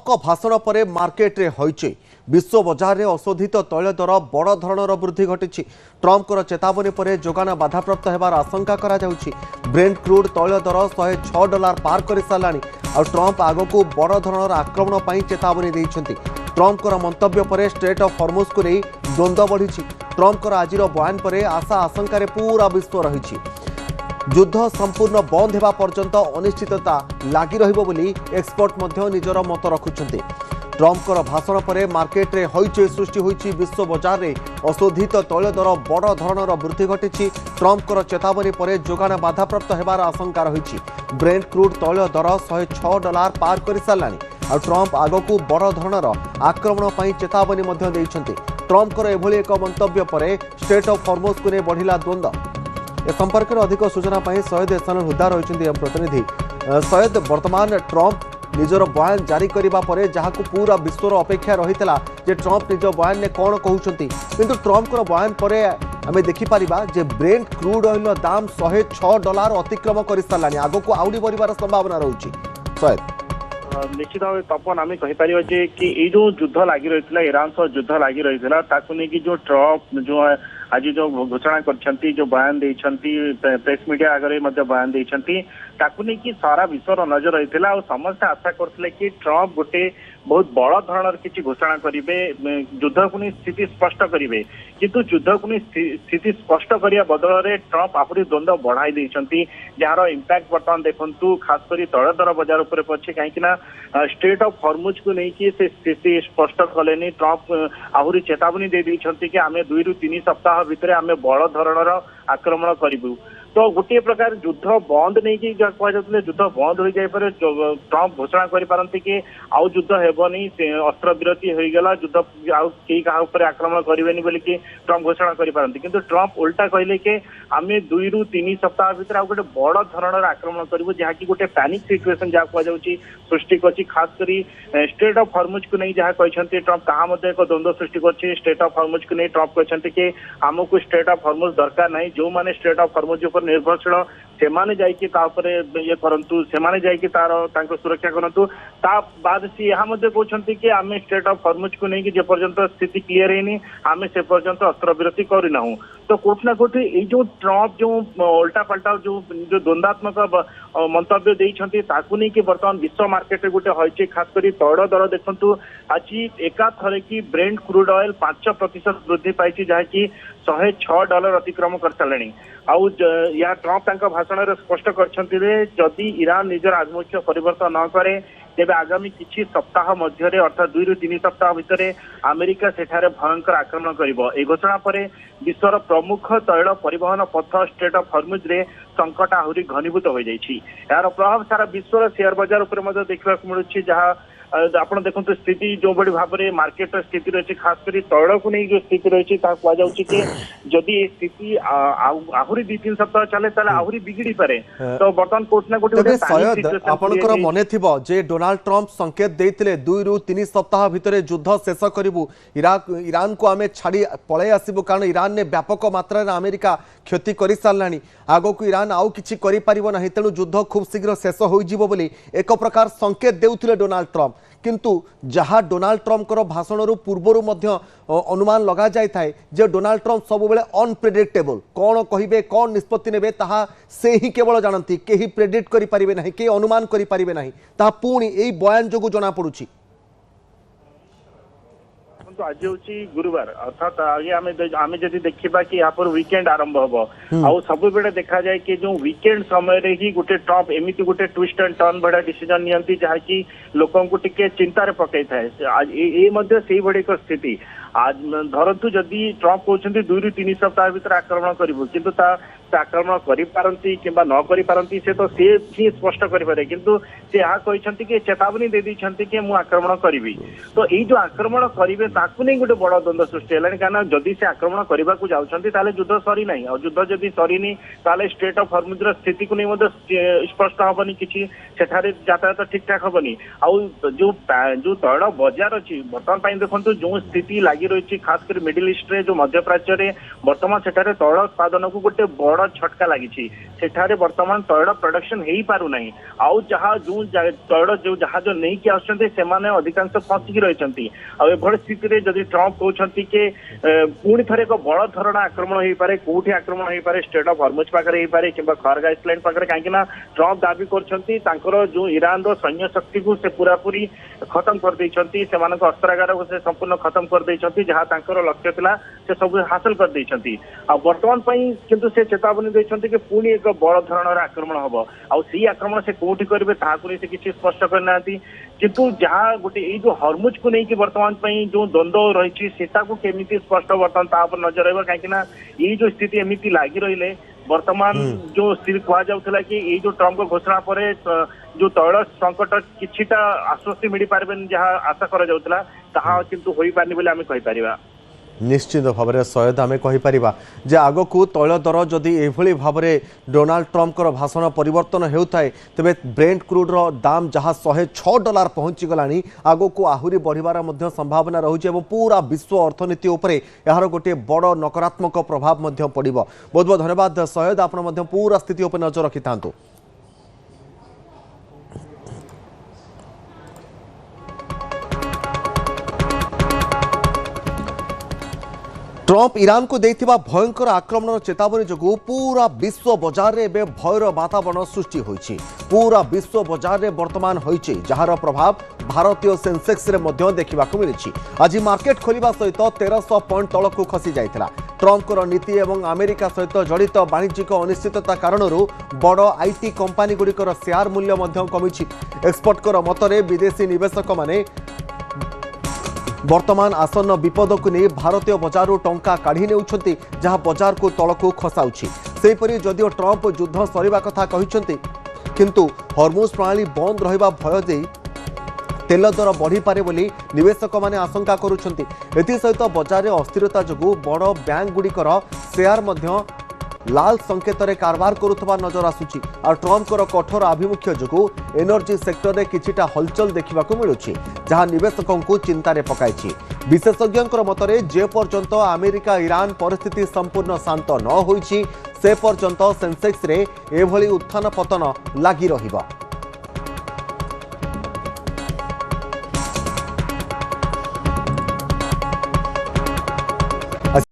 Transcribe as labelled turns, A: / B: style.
A: Trump भाषण पर market रे होइचे विश्व बजार में अशोधित तैल दर बड़ धरणर वृद्धि घटी। ट्रम्प चेतावनी पर जोगान बाधाप्राप्त होबार आशंका करा जाउछि। ब्रेंट क्रूड तैल दर $106 पार कर सारा आ ट्रम्प आगक बड़ धरणर आक्रमण पर चेतावनी देइछन्ति। ट्रम्प मंतव्य पर स्ट्रेट ऑफ हॉर्मुज को नहीं द्वंद्व बढ़ी। ट्रम्प आज बयान पर आशा आशंकार पूरा विश्व रही। युद्ध संपूर्ण बंद होगा पर्यंत अनिश्चितता लगी रही एक्सपर्ट निजर मत रखुंट। ट्रम्प भाषण पर मार्केट रे हईचे सृष्टि होईची। विश्व बाजार में अशोधित तैल दर बड़ धरणर वृद्धि घटी। ट्रम्प चेतावनी पर जोगान बाधाप्राप्त होबार आशंका रही। ब्रेंट क्रूड तैल दर $106 पार कर सारा आ ट्रम्प आगक बड़ धरणर आक्रमण पर चेतावनी देइछन्ति। ट्रम्प एभली एक मंतव्य पर स्ट्रेट ऑफ हॉर्मुज को नहीं बढ़िला द्वंद्व। ए संपर्क में अधिक सूचना सैयद एहसान हुद्दा रही प्रतिनिधि। सैयद, वर्तमान ट्रम्प निजर बयान जारी करने पर जहाँ पूरा विश्वर अपेक्षा रही है जे ट्रम्प निज बयान ने कौन कहते, किंतु ट्रम्प बयान पर आम देखिपर जे ब्रेंट क्रूड ऑयल दाम $106 अतिक्रम कर सारा आगक आउरी बढ़ार संभावना रही। सैयद,
B: निश्चित भाव तपन आम कहीपर कि जो युद्ध लगी रही ईरान सह युद्ध लगी रही जो ट्रम्प जो आज जो घोषणा कर जो बयान देइछन्ति प्रेस मीडिया आगे बयान देइछन्ति ताकू नहीं कि सारा विश्वर नजर रही और समस्त आशा करते कि ट्रम्प गोटे बहुत बड़ धरणर किसी घोषणा करेंगे, युद्ध को नहीं स्थिति स्पष्ट करेंगे, किंतु युद्ध को नहीं स्थिति स्पष्ट करने बदल में ट्रम्प आहरी द्वंद्व बढ़ाई देइछन्ति जार इंपैक्ट बर्तमान देखु खासकर तैल दर बजार उपर पड़े कहीं स्ट्रेट ऑफ हॉर्मुज को लेकिन से स्थिति स्पष्ट कले। ट्रम्प आहरी चेतावनी दे देइछन्ति कि आम 2 ରୁ 3 सप्ताह भितर आम बड़ धरणर आक्रमण करूँ। तो गोटे प्रकार युद्ध बंद नहीं कि कहते युद्ध बंद हो जाए ट्रम्प घोषणा करें कि आउ युद्ध हेबनी अस्त्र विरति हो गला युद्ध आउ कई क्या आक्रमण करेंगे बोली कि ट्रम्प घोषणा करें, किंतु ट्रम्प उल्टा कहले कि आम 2 ରୁ 3 सप्ताह भर गोटे बड़ धरणर आक्रमण करूँ जहाँकि गोटे पैनिक सिचुएशन जहाँ कहुच्छी सृष्टि कर खास कर स्ट्रेट ऑफ हॉर्मुज को नहीं जहाँ कहते ट्रम्प ताहा एक द्वंद्व सृष्टि कर स्ट्रेट ऑफ हॉर्मुज को नहीं ट्रम्प कहते कि आमको स्ट्रेट ऑफ हॉर्मुज दरकार नहीं जो मैंने स्ट्रेट ऑफ हॉर्मुज ऊपर निर्भरशील सेमाने जाइए ये करंतु सेमाने जाइए तार सुरक्षा करंतु ता बाद सी यहाँ कहते कि आम स्ट्रेट ऑफ हॉर्मुज को नहीं जे पर्यंत स्थिति क्लीयर है आम से पर्यंत अस्त्र विरति करना। तो कोठी ना कोठी ये जो ट्रम्प जो उल्टा पल्टा जो द्वंद्वात्मक मंतव्य देइछन्ति ताकू नहीं कि बर्तमान विश्व मार्केट रे गोटे होइचे खासकर तैल दर देखंतु आज एका थरे कि ब्रेंट क्रूड ऑयल 5% वृद्धि पाई जहाँकि $106 अतिक्रम कर सारे आउ या ट्रम्प भाषण में स्पष्ट करदी ईरान निजर आभिमुख्य परिवर्तन न करे तेज आगामी किसी सप्ताह मध्य अर्थात 2 ରୁ 3 सप्ताह भितर अमेरिका सेठारे भयंकर आक्रमण कर घोषणा पर विश्वर प्रमुख तैल परिवहन पथ स्ट्रेट ऑफ हॉर्मुज रे संकट आहरी घनीभूत हो जाइछि। यार प्रभाव सारा विश्वर शेयर बाजार उपर देखा मिलूँ जहाँ आप देखो स्थिति जो बड़ी भाव में मार्केट स्थिति रही खासकर तैल को नहीं जो स्थिति रही कहुच्छी कि जदि स्थिति आहरी 2-3 सप्ताह चले आहरी बिगिड़ी पारे। तो बर्तमान कोठी ना कोठी
A: आपनकर मने थिबो जे डोनाल्ड ट्रम्प संकेत देइतिले 2 ରୁ 3 सप्ताह भितर युद्ध शेष करिवु ईरान को आमे छाड़ी पळे आसीबु कारण ईरान ने व्यापक मात्रा रे अमेरिका क्षति करि सारलानी आगो को ईरान आउ किछि करि पारिबो नाही तेणु युद्ध खूब शीघ्र शेष होई जिवो बोली एक प्रकार संकेत देउथिले डोनाल्ड ट्रम्प। किंतु जहाँ डोनाल्ड ट्रम्प भाषण पूर्वर अनुमान लगा जाए जे डोनाल्ड ट्रम्प सब बेले अनप्रेडिक्टेबल कौन कहे कौन निष्पत्ति ने से ही केवल जानती कहीं प्रेडिक्ट करें ना कहीं अनुमान करें ना पुणी यही बयान जो जना पड़ी।
B: तो आज हूँ गुरुवार अर्थात आगे आम जदि देखा कि यहाँ पर वीकेंड आरंभ हम आउ सब बेले देखा जाए कि जो वीकेंड समय रे ही गोटे ट्रम्प एमती गोटे ट्विस्ट एंड टर्न भड़ा डिसीजन नियंती जहाँकि लोक टिके चिंतार पकई थाए आज ये से बड़ी एक स्थिति आज धरतु जदि ट्रम्प कहते 2 ରୁ 3 सप्ताह भर आक्रमण करूँ किंतु आक्रमण करपारती कि न करपारती से तो सी ही स्पष्ट करें किंतु से यहाँ कहते कि चेतावनी दे देते कि मुझे आक्रमण करी। तो ये जो आक्रमण करेंगे ताकू नहीं गोटे बड़ द्वंद्व सृष्टि है कारण जदि से आक्रमण करने को जाऊँगी युद्ध सरी ना और युद्ध जदि सरीनी स्ट्रेट ऑफ हॉर्मुज स्थिति को नहीं स्पष्ट हेनी कि यातायात ठीक ठाक हेनी आउ जो तैल बजार अच्छी बर्तमान देखो जो स्थिति लगी रही खासकर मिडिल ईस्ट रे जो मध्य प्राच्य बर्तमान सेठारे तैल उत्पादन को गोटे बड़ बड़ झटका लगी सेठारे वर्तमान तैल प्रोडक्शन हो पारु नहीं आउ जहाँ जो तैल जो जहाज नहीं कि आसुचंती सेमाने अधिकांश फसिकी रही एभली स्थिति जदि ट्रम्प कहते कि पुणी थे एक बड़ धरण आक्रमण हो पारे कौटी आक्रमण हो पारे स्टेट ऑफ हॉर्मुज पाखे हो पारे कि खरग आइसलैंड पाखे कहीं ट्रम्प दाबी कर जो ईरान सैन्य शक्ति को से पूरापूरी खत्म कर देइछंती सेमानक अस्त्रागार को से संपूर्ण खत्म कर देइछंती जहाँ तांकर लक्ष्य थिला से सब हासिल कर देइछंती आ वर्तमान पई किंतु से चेतावनी देइछंती कि पुणी एक बड़ धरणर आक्रमण हबो आ सी आक्रमण से कोठी करबे ताहाकु से किछि स्पष्ट करनांती किंतु जहाँ गोटे ये जो हॉर्मुज को लेकिन वर्तमान पई जो द्वंद्व रही सेटा को केमिति स्पष्ट वर्तमान ता पर नजर रहबो कहीं ये जो स्थिति एमिति लागी रहिले वर्तमान जो स्थिति कहा जाउथला कि ये जो ट्रम्प घोषणा पर जो तैल संकट किछिटा आश्वस्ति मिल पारे जहाँ आशा करा जाउथला ताहा किंतु होई पारनी बोले आमे कहि परिबा
A: निश्चित भाव में सयद आम कहीपर जे आग को तैल दर जदि एभली भाव में डोनाल्ड ट्रम्पर भाषण परिवर्तन होता है तेरे ब्रेंट क्रूड्र दाम जहाँ $106 पहुँची गलानी आग को आहरी बढ़िबार मध्य संभावना रहुछि एवं पूरा विश्व अर्थनीति उपरे यार गोटे बड़ नकारात्मक प्रभाव पड़िबो। बहुत बहुत धन्यवाद सयद आपण पूरा स्थिति उपर नजर रखि थांतु। ट्रम्प ईरान को देथिबा भयंकर आक्रमण चेतावनी जो पूरा विश्व बजार रे बे भयर वातावरण सृष्टि होइछि। पूरा विश्व बजार रे वर्तमान होइछि जहार प्रभाव भारतीय सेंसेक्स रे मध्य देखिबाकू मिलिछि। आज मार्केट खोलिबा सहित 1300 पॉइंट तळकू खसी जाइथिला। ट्रम्पकर नीति एवं अमेरिका सहित जड़ित वाणिज्यिक अनिश्चितता कारणरू बड़ आईटी कंपनी गुड़िकर शेयर मूल्य मध्य कमिछि। एक्सपर्टकर मतरे विदेशी निवेशक माने वर्तमान आसन्न विपद को नहीं भारतीय बजार टंका काढ़ी नेउछंती जहां बजार को तलकू खसाउछि। सेहीपरि जदिओ ट्रम्प युद्ध सरिबा कथा कहिसंती किंतु हॉर्मुज प्रणाली बंद रहिबा भय दे तेल दर बढ़ी पारे बोली निवेशक माने आशंका करुछंती। एथि सहित बजार अस्थिरता जो बड़ बैंक गुड़िकर शेयर मध्य लाल संकेत रे कारबार करुवा नजर आसुची और ट्रम्पर कठोर आभिमुख्य जो एनर्जी सेक्टर रे किछिटा हलचल देखा मिलुछि जहां निवेशकों को चिंतार पकाई। विशेषज्ञों मतरे जे पर्यंत अमेरिका ईरान परिस्थिति संपूर्ण शांत न होइछि से पर्यंत सेंसेक्स रे एभली उत्थान पतन लागी रहिबा।